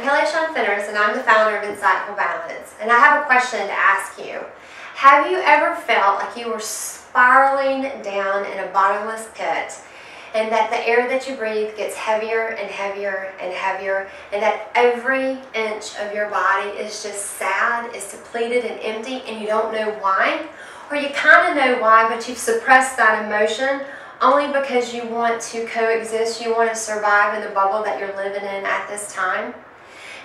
Kelli Fenters, and I'm the founder of Insightful Balance. And I have a question to ask you. Have you ever felt like you were spiraling down in a bottomless pit, and that the air that you breathe gets heavier and heavier and heavier, and that every inch of your body is just sad, is depleted and empty, and you don't know why? Or you kind of know why, but you've suppressed that emotion only because you want to coexist, you want to survive in the bubble that you're living in at this time?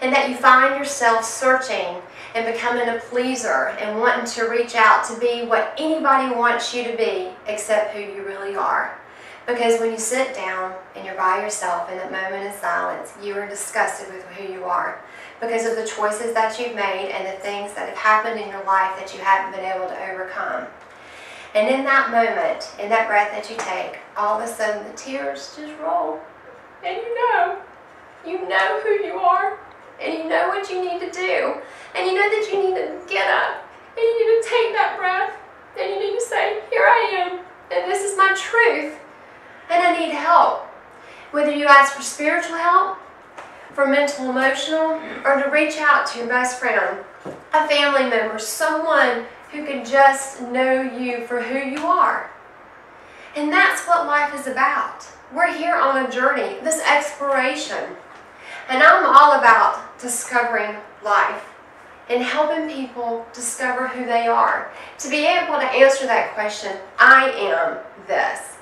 And that you find yourself searching and becoming a pleaser and wanting to reach out to be what anybody wants you to be except who you really are. Because when you sit down and you're by yourself in that moment of silence, you are disgusted with who you are because of the choices that you've made and the things that have happened in your life that you haven't been able to overcome. And in that moment, in that breath that you take, all of a sudden the tears just roll. And you know who you are, and you know what you need to do. And you know that you need to get up, and you need to take that breath, and you need to say, here I am, and this is my truth, and I need help. Whether you ask for spiritual help, for mental, emotional, or to reach out to your best friend, a family member, someone who can just know you for who you are. And that's what life is about. We're here on a journey, this exploration. And I'm all about discovering life and helping people discover who they are. To be able to answer that question, I am this.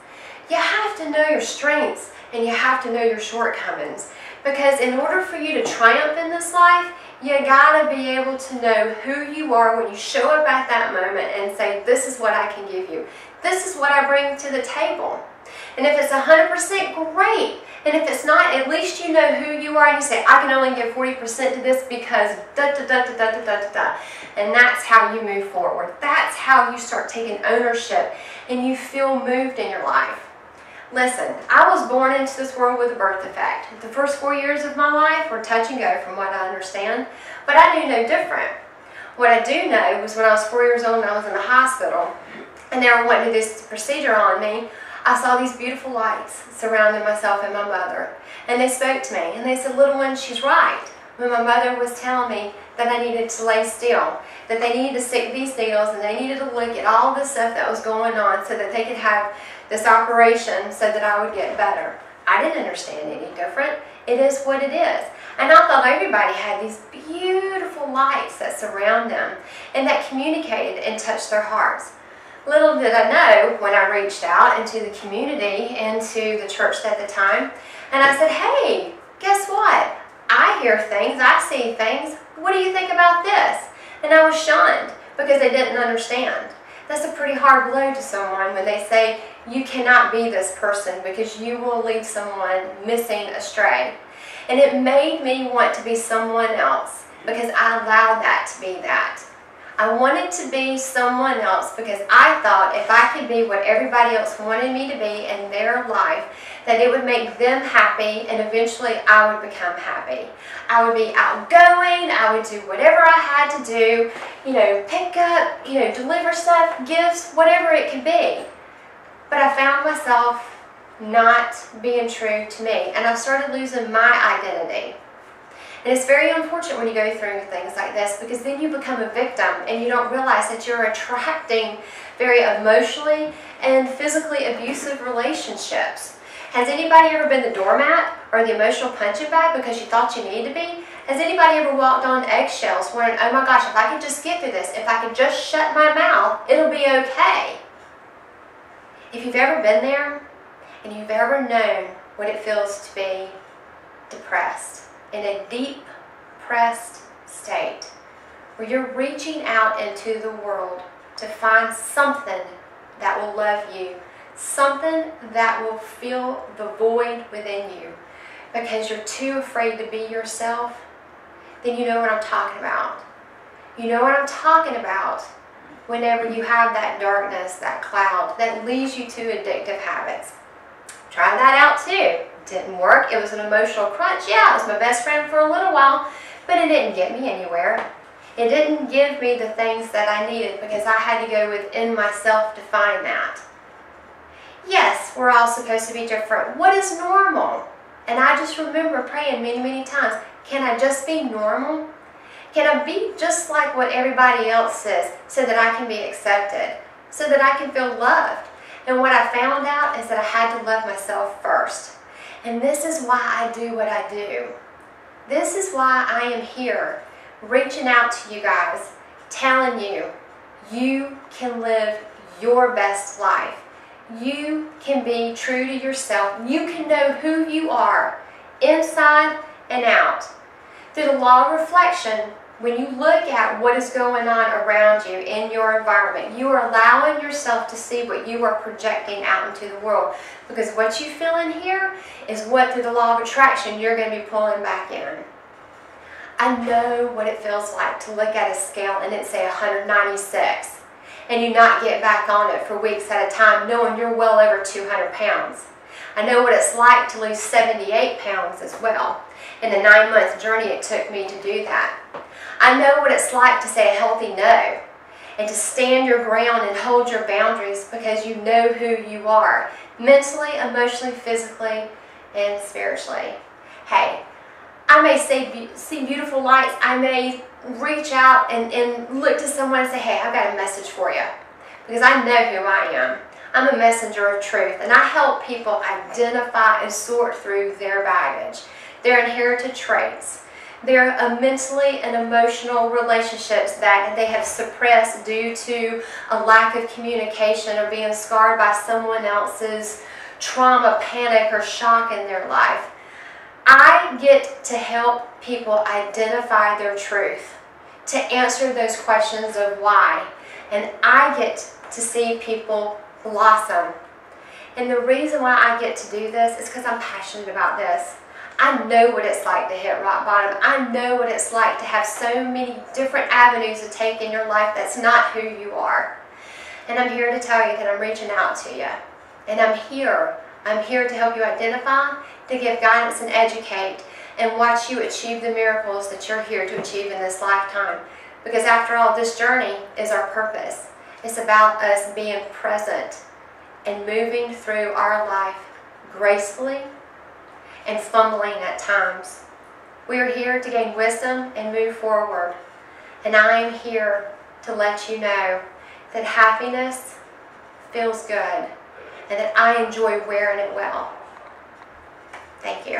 You have to know your strengths and you have to know your shortcomings. Because in order for you to triumph in this life, you gotta be able to know who you are when you show up at that moment and say, this is what I can give you. This is what I bring to the table. And if it's 100%, great. And if it's not, at least you know who you are and you say, I can only give 40% to this because da da da da da da da da. And that's how you move forward. That's how you start taking ownership and you feel moved in your life. Listen, I was born into this world with a birth defect. The first 4 years of my life were touch and go from what I understand, but I knew no different. What I do know was when I was 4 years old and I was in the hospital and they were wanting to do this procedure on me, I saw these beautiful lights surrounding myself and my mother. And they spoke to me and they said, little one, she's right. When my mother was telling me that I needed to lay still, that they needed to stick these needles and they needed to look at all the stuff that was going on so that they could have this operation so that I would get better. I didn't understand any different. It is what it is. And I thought everybody had these beautiful lights that surround them and that communicated and touched their hearts. Little did I know when I reached out into the community, into the church at the time, and I said, hey, guess what? I hear things, I see things. What do you think about this? And I was shunned because they didn't understand. That's a pretty hard blow to someone when they say, you cannot be this person because you will leave someone missing astray. And it made me want to be someone else because I allowed that to be that. I wanted to be someone else because I thought if I could be what everybody else wanted me to be in their life, that it would make them happy and eventually I would become happy. I would be outgoing, I would do whatever I had to do, pick up, deliver stuff, gifts, whatever it could be. But I found myself not being true to me and I started losing my identity. And it's very unfortunate when you go through things like this because then you become a victim and you don't realize that you're attracting very emotionally and physically abusive relationships. Has anybody ever been the doormat or the emotional punching bag because you thought you needed to be? Has anybody ever walked on eggshells wondering, oh my gosh, if I could just get through this, if I could just shut my mouth, it'll be okay? If you've ever been there and you've ever known what it feels to be depressed, in a deep, pressed state, where you're reaching out into the world to find something that will love you, something that will fill the void within you, because you're too afraid to be yourself, then you know what I'm talking about. You know what I'm talking about whenever you have that darkness, that cloud, that leads you to addictive habits. Try that out too. Didn't work. It was an emotional crunch. Yeah, it was my best friend for a little while, but it didn't get me anywhere. It didn't give me the things that I needed because I had to go within myself to find that. Yes, we're all supposed to be different. What is normal? And I just remember praying many, many times, Can I just be normal? Can I be just like what everybody else says so that I can be accepted, so that I can feel loved? And what I found out is that I had to love myself first. And this is why I do what I do. This is why I am here, reaching out to you guys, telling you, you can live your best life. You can be true to yourself. You can know who you are, inside and out. Through the law of reflection, when you look at what is going on around you in your environment, you are allowing yourself to see what you are projecting out into the world. Because what you feel in here is what, through the law of attraction, you're going to be pulling back in. I know what it feels like to look at a scale and it say 196 and you not get back on it for weeks at a time knowing you're well over 200 pounds. I know what it's like to lose 78 pounds as well in the 9-month journey it took me to do that. I know what it's like to say a healthy no and to stand your ground and hold your boundaries because you know who you are, mentally, emotionally, physically, and spiritually. Hey, I may see beautiful lights. I may reach out and look to someone and say, hey, I've got a message for you. Because I know who I am. I'm a messenger of truth. And I help people identify and sort through their baggage, their inherited traits, their mentally and emotional relationships that they have suppressed due to a lack of communication or being scarred by someone else's trauma, panic, or shock in their life. I get to help people identify their truth, to answer those questions of why, and I get to see people blossom. And the reason why I get to do this is because I'm passionate about this. I know what it's like to hit rock bottom. I know what it's like to have so many different avenues to take in your life that's not who you are. And I'm here to tell you that I'm reaching out to you. And I'm here to help you identify, to give guidance and educate, and watch you achieve the miracles that you're here to achieve in this lifetime. Because after all, this journey is our purpose. It's about us being present and moving through our life gracefully and fumbling at times. We are here to gain wisdom and move forward. And I am here to let you know that happiness feels good and that I enjoy wearing it well. Thank you.